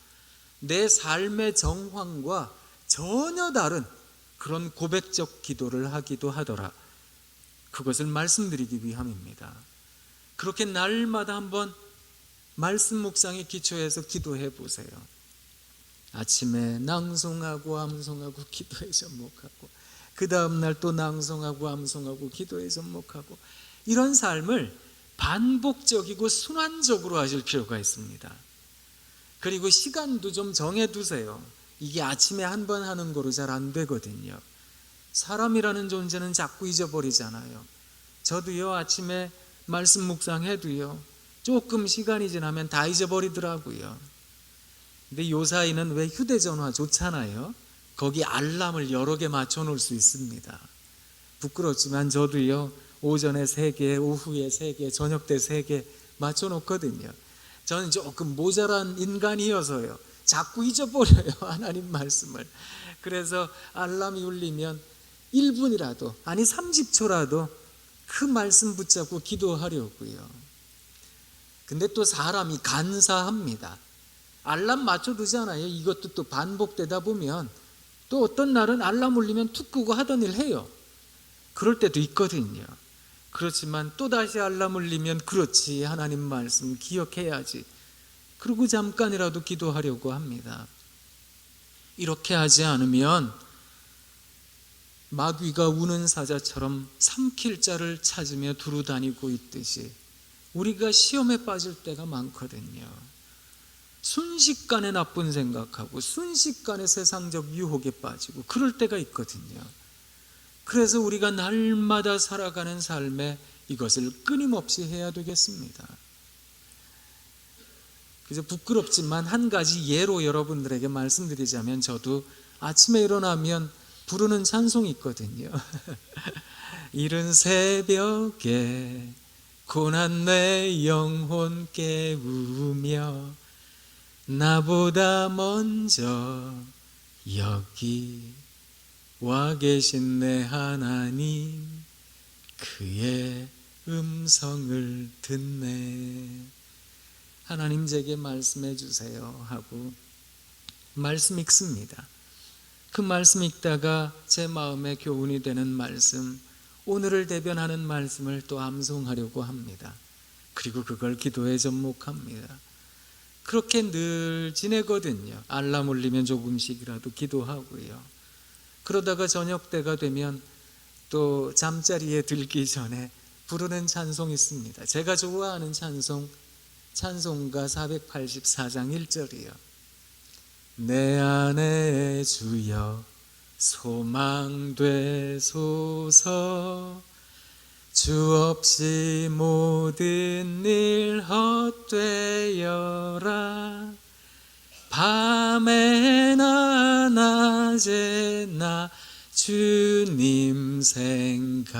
내 삶의 정황과 전혀 다른 그런 고백적 기도를 하기도 하더라, 그것을 말씀드리기 위함입니다. 그렇게 날마다 한번 말씀 묵상에 기초해서 기도해 보세요. 아침에 낭송하고 암송하고 기도에 접목하고, 그 다음날 또 낭송하고 암송하고 기도에 접목하고, 이런 삶을 반복적이고 순환적으로 하실 필요가 있습니다. 그리고 시간도 좀 정해두세요. 이게 아침에 한 번 하는 거로 잘 안 되거든요. 사람이라는 존재는 자꾸 잊어버리잖아요. 저도요, 아침에 말씀 묵상해도요, 조금 시간이 지나면 다 잊어버리더라고요. 근데 요 사이는 왜 휴대전화 좋잖아요. 거기 알람을 여러 개 맞춰 놓을 수 있습니다. 부끄럽지만 저도요, 오전에 3개, 오후에 3개, 저녁 때 3개 맞춰 놓거든요. 저는 조금 모자란 인간이어서요, 자꾸 잊어버려요, 하나님 말씀을. 그래서 알람이 울리면 1분이라도, 아니 30초라도 그 말씀 붙잡고 기도하려고요. 근데 또 사람이 간사합니다. 알람 맞춰두잖아요. 이것도 또 반복되다 보면 또 어떤 날은 알람 울리면 툭 끄고 하던 일 해요. 그럴 때도 있거든요. 그렇지만 또다시 알람 울리면, 그렇지, 하나님 말씀 기억해야지, 그리고 잠깐이라도 기도하려고 합니다. 이렇게 하지 않으면 마귀가 우는 사자처럼 삼킬 자를 찾으며 두루 다니고 있듯이 우리가 시험에 빠질 때가 많거든요. 순식간에 나쁜 생각하고 순식간에 세상적 유혹에 빠지고 그럴 때가 있거든요. 그래서 우리가 날마다 살아가는 삶에 이것을 끊임없이 해야 되겠습니다. 그래서 부끄럽지만 한 가지 예로 여러분들에게 말씀드리자면, 저도 아침에 일어나면 부르는 찬송이 있거든요. 이른 새벽에 고난 내 영혼 깨우며 나보다 먼저 여기 와 계신 내 하나님, 그의 음성을 듣네. 하나님 제게 말씀해 주세요 하고 말씀 읽습니다. 그 말씀 읽다가 제 마음에 교훈이 되는 말씀, 오늘을 대변하는 말씀을 또 암송하려고 합니다. 그리고 그걸 기도에 접목합니다. 그렇게 늘 지내거든요. 알람 울리면 조금씩이라도 기도하고요. 그러다가 저녁 때가 되면 또 잠자리에 들기 전에 부르는 찬송이 있습니다. 제가 좋아하는 찬송가 484장 1절이요. 내 안에 주여 소망되소서, 주 없이 모든 일 헛되어라. 밤에나 낮에나 주님 생각,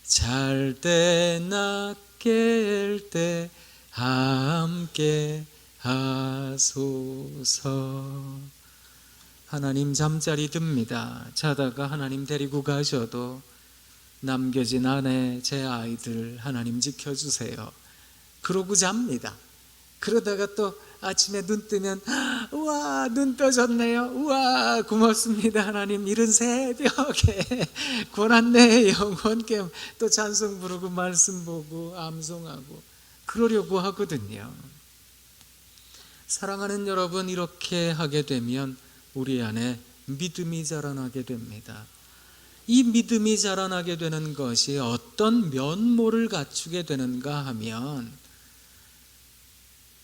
잘 때나 깰 때 함께 하소서. 하나님 잠자리 듭니다. 자다가 하나님 데리고 가셔도 남겨진 아내, 제 아이들 하나님 지켜주세요. 그러고 잡니다. 그러다가 또 아침에 눈 뜨면 우와 눈 떠졌네요. 우와 고맙습니다 하나님. 이른 새벽에 고난내 영혼 깨움 또 찬송 부르고 말씀 보고 암송하고 그러려고 하거든요. 사랑하는 여러분, 이렇게 하게 되면 우리 안에 믿음이 자라나게 됩니다. 이 믿음이 자라나게 되는 것이 어떤 면모를 갖추게 되는가 하면,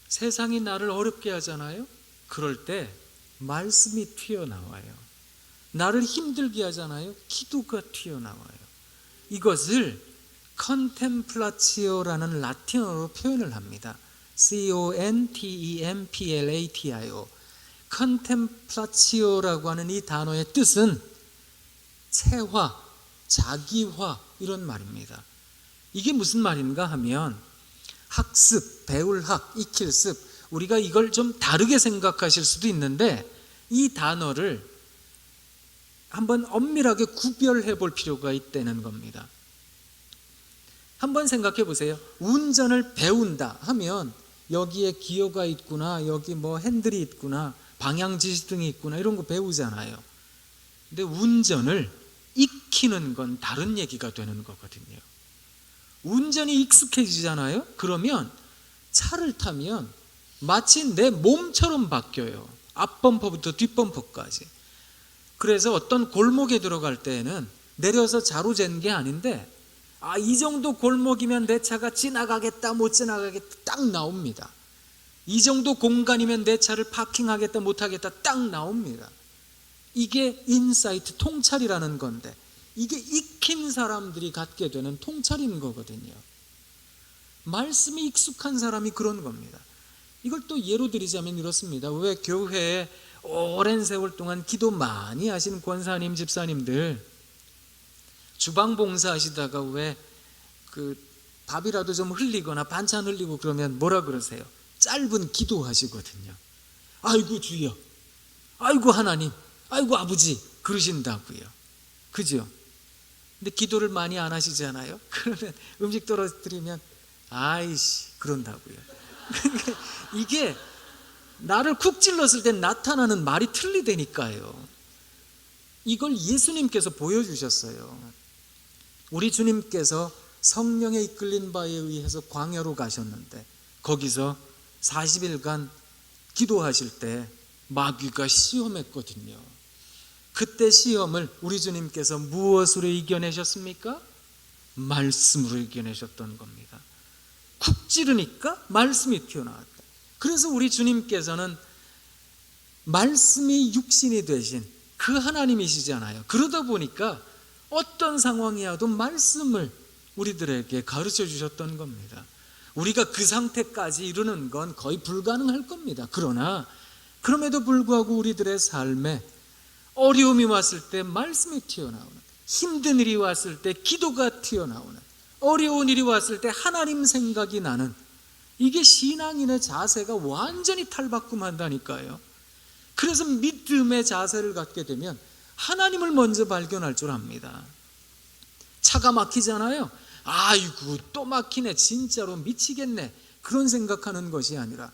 세상이 나를 어렵게 하잖아요. 그럴 때 말씀이 튀어나와요. 나를 힘들게 하잖아요. 기도가 튀어나와요. 이것을 컨템플라치오라는 라틴어로 표현을 합니다. contemplation. 컨템플라치오라고 하는 이 단어의 뜻은 체화, 자기화 이런 말입니다. 이게 무슨 말인가 하면 학습, 배울 학, 익힐 습, 우리가 이걸 좀 다르게 생각하실 수도 있는데 이 단어를 한번 엄밀하게 구별해 볼 필요가 있다는 겁니다. 한번 생각해 보세요. 운전을 배운다 하면 여기에 기어가 있구나, 여기 뭐 핸들이 있구나, 방향 지시등이 있구나 이런 거 배우잖아요. 근데 운전을 익히는 건 다른 얘기가 되는 거거든요. 운전이 익숙해지잖아요. 그러면 차를 타면 마치 내 몸처럼 바뀌어요. 앞범퍼부터 뒷범퍼까지. 그래서 어떤 골목에 들어갈 때에는 내려서 자로 재는 게 아닌데 이 정도 골목이면 내 차가 지나가겠다 못 지나가겠다 딱 나옵니다. 이 정도 공간이면 내 차를 파킹하겠다 못하겠다 딱 나옵니다. 이게 인사이트, 통찰이라는 건데 이게 익힌 사람들이 갖게 되는 통찰인 거거든요. 말씀이 익숙한 사람이 그런 겁니다. 이걸 또 예로 드리자면 이렇습니다. 왜 교회에 오랜 세월 동안 기도 많이 하신 권사님, 집사님들 주방 봉사하시다가 왜 그 밥이라도 좀 흘리거나 반찬 흘리고 그러면 뭐라 그러세요? 짧은 기도하시거든요. 아이고 주여, 아이고 하나님, 아이고 아버지 그러신다고요. 그죠? 근데 기도를 많이 안 하시잖아요. 그러면 음식 떨어뜨리면 아이씨 그런다고요. 이게 나를 쿡 찔렀을 때 나타나는 말이 틀리다니까요. 이걸 예수님께서 보여주셨어요. 우리 주님께서 성령에 이끌린 바에 의해서 광야로 가셨는데 거기서 40일간 기도하실 때 마귀가 시험했거든요. 그때 시험을 우리 주님께서 무엇으로 이겨내셨습니까? 말씀으로 이겨내셨던 겁니다. 쿡 찌르니까 말씀이 튀어나왔다. 그래서 우리 주님께서는 말씀이 육신이 되신 그 하나님이시잖아요. 그러다 보니까 어떤 상황이어도 말씀을 우리들에게 가르쳐 주셨던 겁니다. 우리가 그 상태까지 이르는 건 거의 불가능할 겁니다. 그러나 그럼에도 불구하고 우리들의 삶에 어려움이 왔을 때 말씀이 튀어나오는, 힘든 일이 왔을 때 기도가 튀어나오는, 어려운 일이 왔을 때 하나님 생각이 나는, 이게 신앙인의 자세가 완전히 탈바꿈한다니까요. 그래서 믿음의 자세를 갖게 되면 하나님을 먼저 발견할 줄 압니다. 차가 막히잖아요. 아이고 또 막히네, 진짜로 미치겠네, 그런 생각하는 것이 아니라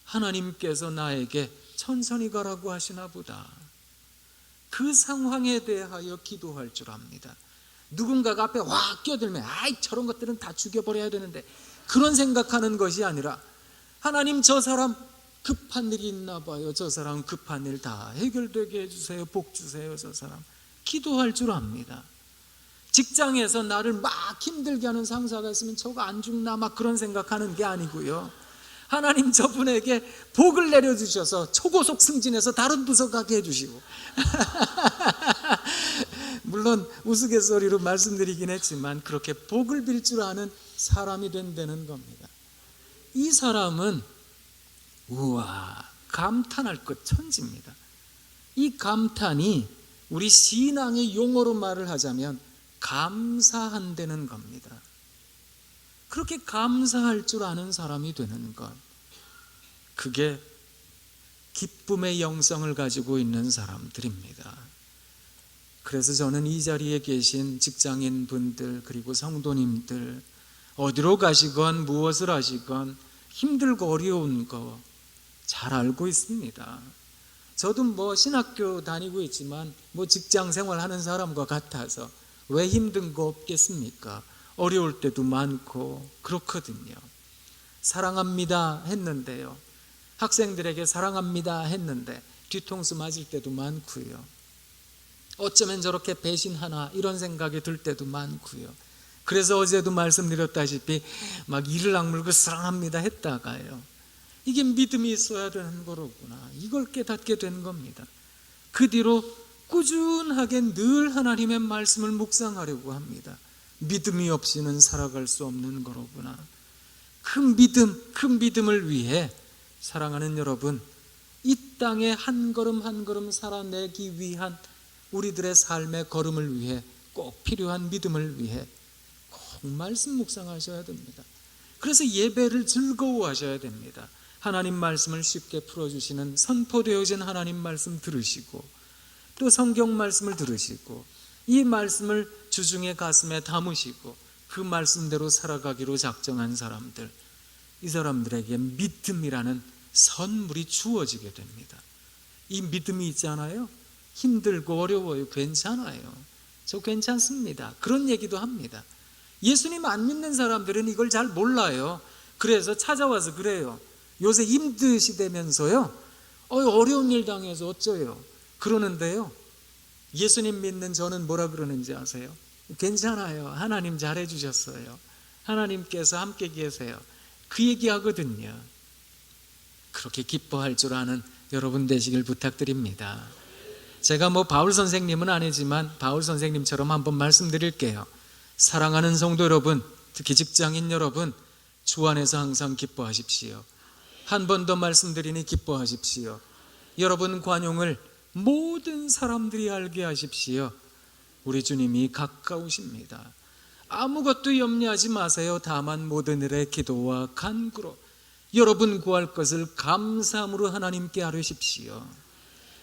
하나님께서 나에게 천천히 가라고 하시나 보다, 그 상황에 대하여 기도할 줄 압니다. 누군가가 앞에 확 끼어들면 아이 저런 것들은 다 죽여버려야 되는데 그런 생각하는 것이 아니라 하나님 저 사람 급한 일이 있나 봐요. 저 사람 급한 일 다 해결되게 해주세요. 복 주세요. 저 사람 기도할 줄 압니다. 직장에서 나를 막 힘들게 하는 상사가 있으면 저거 안 죽나 막 그런 생각하는 게 아니고요. 하나님 저분에게 복을 내려주셔서 초고속 승진해서 다른 부서 가게 해주시고 물론 우스갯소리로 말씀드리긴 했지만 그렇게 복을 빌 줄 아는 사람이 된다는 겁니다. 이 사람은 우와 감탄할 것 천지입니다. 이 감탄이 우리 신앙의 용어로 말을 하자면 감사한다는 겁니다. 그렇게 감사할 줄 아는 사람이 되는 것, 그게 기쁨의 영성을 가지고 있는 사람들입니다. 그래서 저는 이 자리에 계신 직장인 분들, 그리고 성도님들, 어디로 가시건 무엇을 하시건 힘들고 어려운 거 잘 알고 있습니다. 저도 신학교 다니고 있지만 직장 생활하는 사람과 같아서 왜 힘든 거 없겠습니까? 어려울 때도 많고 그렇거든요. 사랑합니다 했는데요, 학생들에게 사랑합니다 했는데 뒤통수 맞을 때도 많고요. 어쩌면 저렇게 배신하나 이런 생각이 들 때도 많고요. 그래서 어제도 말씀드렸다시피 막 이를 악물고 사랑합니다 했다가요, 이게 믿음이 있어야 되는 거로구나, 이걸 깨닫게 된 겁니다. 그 뒤로 꾸준하게 늘 하나님의 말씀을 묵상하려고 합니다. 믿음이 없이는 살아갈 수 없는 거로구나. 큰 믿음을 위해 사랑하는 여러분, 이 땅에 한 걸음 한 걸음 살아내기 위한 우리들의 삶의 걸음을 위해 꼭 필요한 믿음을 위해 꼭 말씀 묵상하셔야 됩니다. 그래서 예배를 즐거워하셔야 됩니다. 하나님 말씀을 쉽게 풀어주시는 선포되어진 하나님 말씀 들으시고, 또 성경 말씀을 들으시고, 이 말씀을 주중에 가슴에 담으시고 그 말씀대로 살아가기로 작정한 사람들, 이 사람들에게 믿음이라는 선물이 주어지게 됩니다. 이 믿음이 있잖아요, 힘들고 어려워요, 괜찮아요, 저 괜찮습니다, 그런 얘기도 합니다. 예수님 안 믿는 사람들은 이걸 잘 몰라요. 그래서 찾아와서 그래요. 요새 힘드시다면서요, 어려운 일 당해서 어쩌요, 그러는데요, 예수님 믿는 저는 뭐라 그러는지 아세요? 괜찮아요, 하나님 잘해 주셨어요, 하나님께서 함께 계세요, 그 얘기하거든요. 그렇게 기뻐할 줄 아는 여러분 되시길 부탁드립니다. 제가 바울 선생님은 아니지만 바울 선생님처럼 한번 말씀드릴게요. 사랑하는 성도 여러분, 특히 직장인 여러분, 주 안에서 항상 기뻐하십시오. 한 번 더 말씀드리니 기뻐하십시오. 여러분 관용을 모든 사람들이 알게 하십시오. 우리 주님이 가까우십니다. 아무것도 염려하지 마세요. 다만 모든 일에 기도와 간구로 여러분 구할 것을 감사함으로 하나님께 아뢰십시오.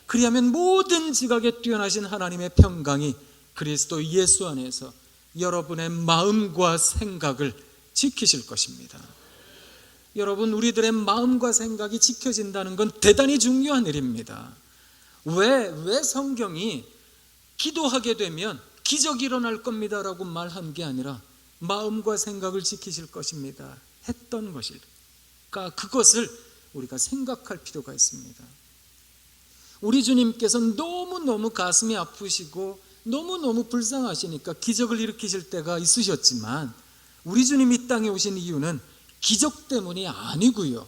그리하면 모든 지각에 뛰어나신 하나님의 평강이 그리스도 예수 안에서 여러분의 마음과 생각을 지키실 것입니다. 여러분, 우리들의 마음과 생각이 지켜진다는 건 대단히 중요한 일입니다. 왜 성경이 기도하게 되면 기적이 일어날 겁니다라고 말한 게 아니라 마음과 생각을 지키실 것입니다 했던 것일까? 그것을 우리가 생각할 필요가 있습니다. 우리 주님께서는 너무너무 가슴이 아프시고 너무너무 불쌍하시니까 기적을 일으키실 때가 있으셨지만, 우리 주님이 이 땅에 오신 이유는 기적 때문이 아니고요,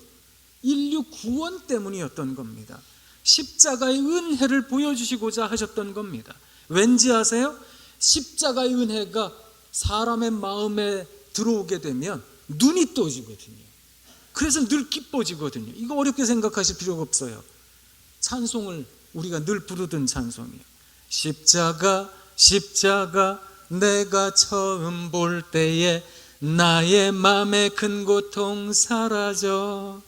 인류 구원 때문이었던 겁니다. 십자가의 은혜를 보여주시고자 하셨던 겁니다. 왠지 아세요? 십자가의 은혜가 사람의 마음에 들어오게 되면 눈이 떠지거든요. 그래서 늘 기뻐지거든요. 이거 어렵게 생각하실 필요가 없어요. 찬송을 우리가 늘 부르던 찬송이에요. 십자가 내가 처음 볼 때에 나의 맘에 큰 고통 사라져,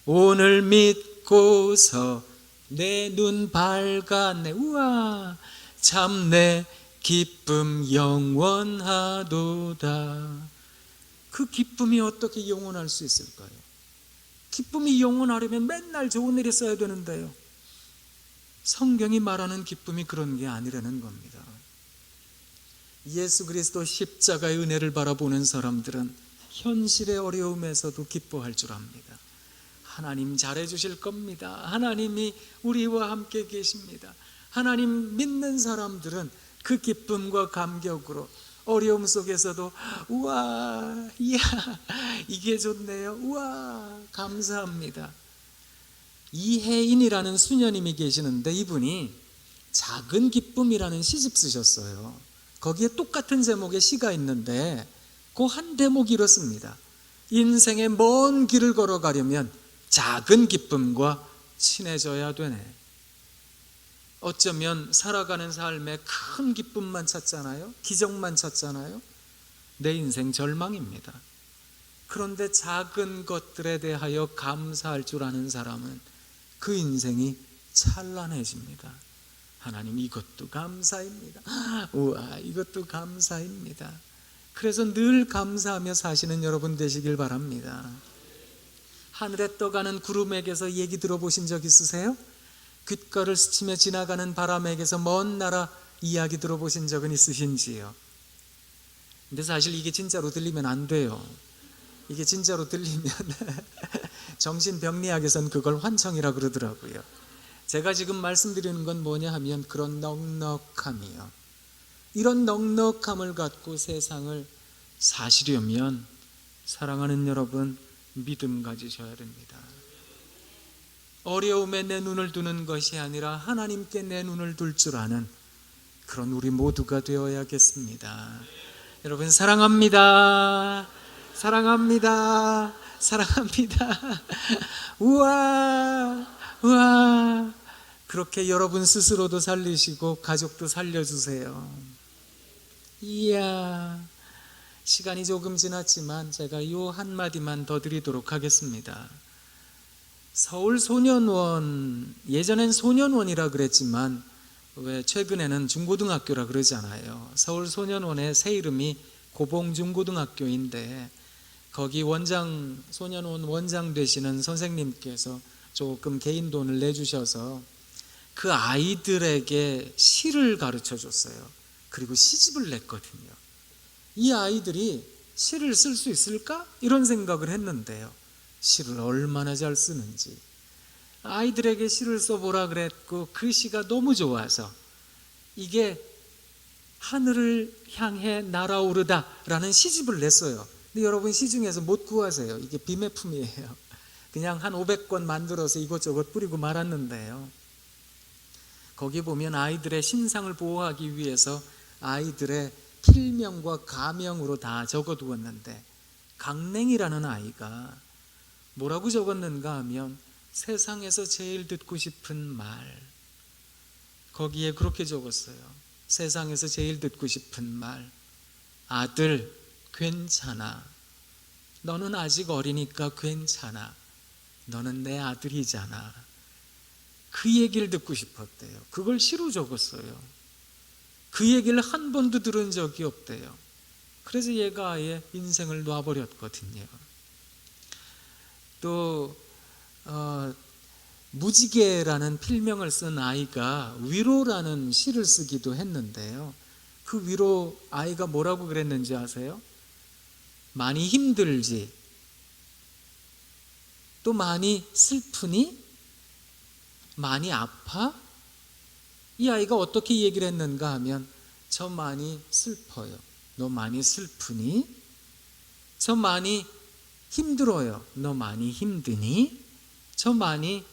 오늘 믿고서 내 눈 밝았네, 우와 참 내 기쁨 영원하도다. 그 기쁨이 어떻게 영원할 수 있을까요? 기쁨이 영원하려면 맨날 좋은 일이 있어야 되는데요, 성경이 말하는 기쁨이 그런 게 아니라는 겁니다. 예수 그리스도 십자가의 은혜를 바라보는 사람들은 현실의 어려움에서도 기뻐할 줄 압니다. 하나님 잘해 주실 겁니다. 하나님이 우리와 함께 계십니다. 하나님 믿는 사람들은 그 기쁨과 감격으로 어려움 속에서도 우와, 이야, 이게 좋네요, 우와, 감사합니다. 이혜인이라는 수녀님이 계시는데, 이분이 작은 기쁨이라는 시집 쓰셨어요. 거기에 똑같은 제목의 시가 있는데 그 한 대목이 이렇습니다. 인생의 먼 길을 걸어가려면 작은 기쁨과 친해져야 되네. 어쩌면 살아가는 삶에 큰 기쁨만 찾잖아요, 기적만 찾잖아요. 내 인생 절망입니다. 그런데 작은 것들에 대하여 감사할 줄 아는 사람은 그 인생이 찬란해집니다. 하나님, 이것도 감사입니다. 우와, 이것도 감사입니다. 그래서 늘 감사하며 사시는 여러분 되시길 바랍니다. 하늘에 떠가는 구름에게서 얘기 들어보신 적 있으세요? 귓가를 스치며 지나가는 바람에게서 먼 나라 이야기 들어보신 적은 있으신지요? 근데 사실 이게 진짜로 들리면 안 돼요. 이게 진짜로 들리면 정신병리학에서는 그걸 환청이라 그러더라고요. 제가 지금 말씀드리는 건 뭐냐 하면 그런 넉넉함이요. 이런 넉넉함을 갖고 세상을 사시려면 사랑하는 여러분, 믿음 가지셔야 됩니다. 어려움에 내 눈을 두는 것이 아니라 하나님께 내 눈을 둘 줄 아는 그런 우리 모두가 되어야겠습니다. 여러분, 사랑합니다. 사랑합니다. 사랑합니다. 우와, 우와. 그렇게 여러분 스스로도 살리시고 가족도 살려주세요. 이야, 시간이 조금 지났지만 제가 요 한마디만 더 드리도록 하겠습니다. 서울 소년원, 예전엔 소년원이라 그랬지만 왜 최근에는 중고등학교라 그러잖아요. 서울 소년원의 새 이름이 고봉중고등학교인데 거기 소년원 원장 되시는 선생님께서 조금 개인 돈을 내주셔서 그 아이들에게 시를 가르쳐 줬어요. 그리고 시집을 냈거든요. 이 아이들이 시를 쓸 수 있을까? 이런 생각을 했는데요. 시를 얼마나 잘 쓰는지. 아이들에게 시를 써보라 그랬고 그 시가 너무 좋아서 이게 하늘을 향해 날아오르다라는 시집을 냈어요. 근데 여러분, 시중에서 못 구하세요. 이게 비매품이에요. 그냥 한 500권 만들어서 이것저것 뿌리고 말았는데요. 거기 보면 아이들의 신상을 보호하기 위해서 아이들의 필명과 가명으로 다 적어두었는데 강냉이라는 아이가 뭐라고 적었는가 하면 세상에서 제일 듣고 싶은 말, 거기에 그렇게 적었어요. 세상에서 제일 듣고 싶은 말, 아들 괜찮아. 너는 아직 어리니까 괜찮아. 너는 내 아들이잖아. 그 얘기를 듣고 싶었대요. 그걸 시로 적었어요. 그 얘기를 한 번도 들은 적이 없대요. 그래서 얘가 아예 인생을 놔버렸거든요. 또 무지개라는 필명을 쓴 아이가 위로라는 시를 쓰기도 했는데요. 그 위로 아이가 뭐라고 그랬는지 아세요? 많이 힘들지? 또 많이 슬프니? 많이 아파? 이 아이가 어떻게 얘기를 했는가 하면 저 많이 슬퍼요. 너 많이 슬프니? 저 많이 힘들어요. 너 많이 힘드니? 저 많이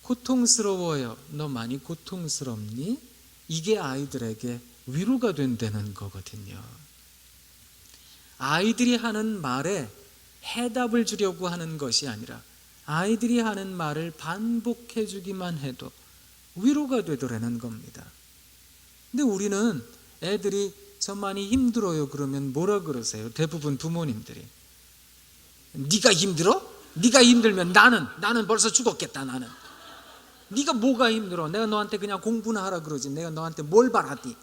고통스러워요. 너 많이 고통스럽니? 이게 아이들에게 위로가 된다는 거거든요. 아이들이 하는 말에 해답을 주려고 하는 것이 아니라 아이들이 하는 말을 반복해 주기만 해도 위로가 되더라는 겁니다. 근데 우리는 애들이 저 많이 힘들어요 그러면 뭐라 그러세요? 대부분 부모님들이 네가 힘들어? 네가 힘들면 나는 벌써 죽었겠다. 나는 네가 뭐가 힘들어? 내가 너한테 그냥 공부나 하라 그러지 내가 너한테 뭘 바라디?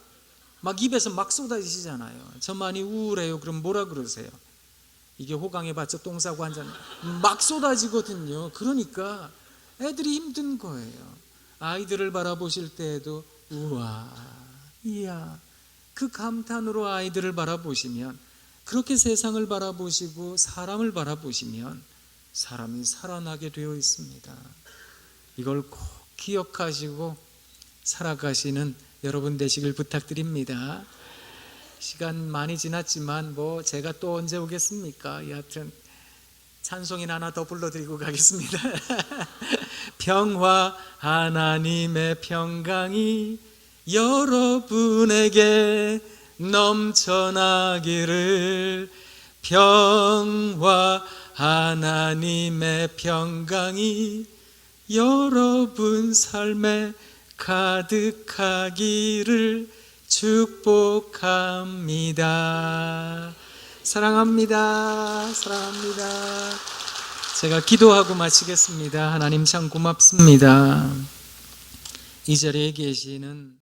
막 입에서 막 쏟아지시잖아요. 저 많이 우울해요 그럼 뭐라 그러세요? 이게 호강에 받쳐 똥 싸고 한잔 막 쏟아지거든요. 그러니까 애들이 힘든 거예요. 아이들을 바라보실 때에도 우와, 이야, 그 감탄으로 아이들을 바라보시면, 그렇게 세상을 바라보시고 사람을 바라보시면 사람이 살아나게 되어 있습니다. 이걸 꼭 기억하시고 살아가시는 여러분 되시길 부탁드립니다. 시간 많이 지났지만 제가 또 언제 오겠습니까? 여하튼 찬송인 하나 더 불러드리고 가겠습니다. 평화 하나님의 평강이 여러분에게 넘쳐나기를. 평화 하나님의 평강이 여러분 삶에 가득하기를 축복합니다. 사랑합니다. 사랑합니다. 제가 기도하고 마치겠습니다. 하나님 참 고맙습니다. 이 자리에 계시는